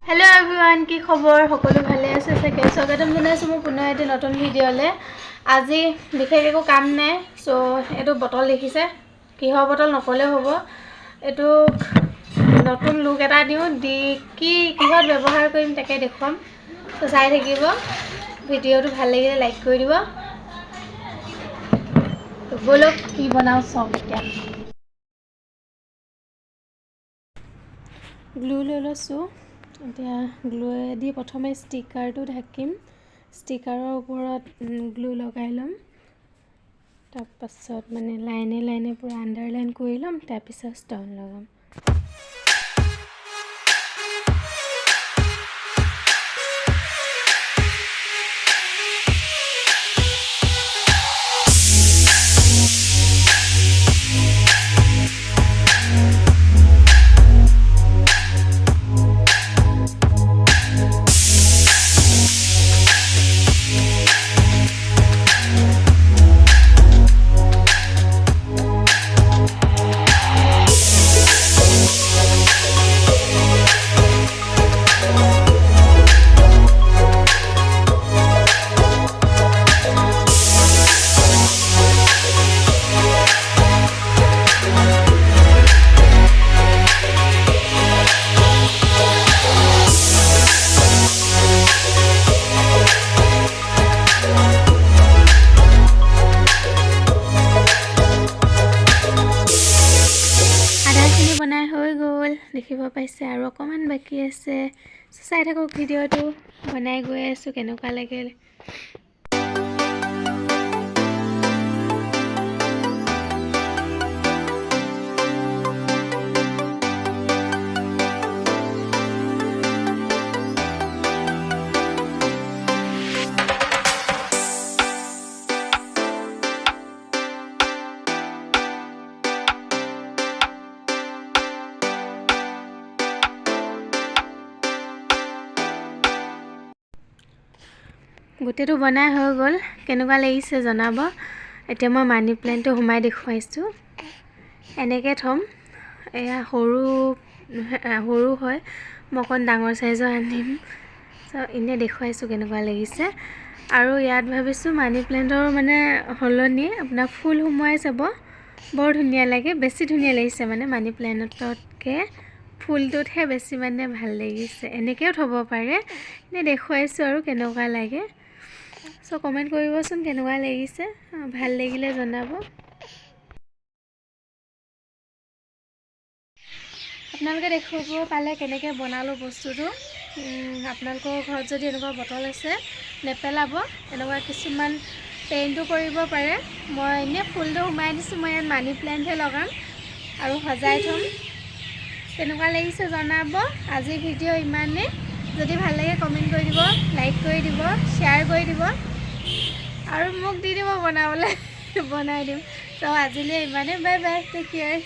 hello everyone की खबर सकलो भाले আছে सके स्वागतम जनाइছো মোৰ পুনৰ এটা নতুন ভিডিঅ'লে আজি বিশেষ একো কাম নাই সো এটো বটল দেখিছে কিহৰ বটল নকলে হ'ব এটো নতুন লুক এটা দিও দি কিহত ব্যৱহাৰ কৰিম তাকে দেখুৱাম সো চাই থাকিব ভিডিঅ'টো ভাল লাগিলে লাইক কৰি দিব তো বলো কি বনাও সব এতিয়া গ্লু ললছো এতিয়া গ্লু দি প্ৰথমে ষ্টিকাৰটো ঢাকিম ষ্টিকাৰৰ ওপৰত গ্লু লগাই লম তাৰ পাছত মানে লাইনে লাইনে পুৰা আন্ডাৰলাইন কৰি লম তাৰ পিছত ষ্টন লগাম বনাই হৈ গ'ল দেখিব পাইছে আৰু অকমান বাকি আছে চাই থাকক ভিডিঅ'টো বনাই গৈ আছো কেনেকুৱা লাগে গোটেটো বনাই হৈ গ'ল কেনেকুৱা লাগিছে জনাব এতিয়া মই মানি প্ল্যান্টটো ঘুমাই দেখুৱাইছো এনেকৈ থম এয়া সৰু হয় মকন ডাঙৰ সাইজৰ আনিম সো ইনে দেখুৱাইছো কেনেকুৱা লাগিছে আৰু ইয়াত ভাবিছো মানি প্ল্যান্টৰ মানে হলনি আপোনাৰ ফুল হুমাই চাব বৰ ধুনীয়া লাগে বেছি ধুনীয়া লাগিছে মানে মানি প্ল্যান্টতকে ফুলটোতহে বেছি মানে ভাল লাগিছে এনেকেও থব পাৰে ইনে দেখুৱাইছো আৰু কেনেকুৱা লাগে সো কমেন্ট কৰিবচোন কেনেকুৱা লাগিছে ভাল লাগিলে জনাব আপোনালোকে দেখিব পালে কেনেকৈ বনালো বস্তুটো আপোনালোকৰ ঘৰত যদি এনেকুৱা বটল আছে নেপেলাব এনেকুৱা কিছুমান পেইণ্টটো কৰিব পাৰে মই এনে ফুলটো হুমাই দিছো মই ইয়াত মানি প্ল্যান্টহে লগাম আৰু সজাই থম কেনেকুৱা লাগিছে জনাব আজি ভিডিঅ' ইমানে যদি ভাল লাগে কমেন্ট কৰি দিব লাইক কৰি দিব শেয়াৰ কৰি দিব আৰু মোক দি দিব বনাবলৈ বনাই দিম তো আজিলৈ ইমানে বাই বাই টেক কেয়াৰ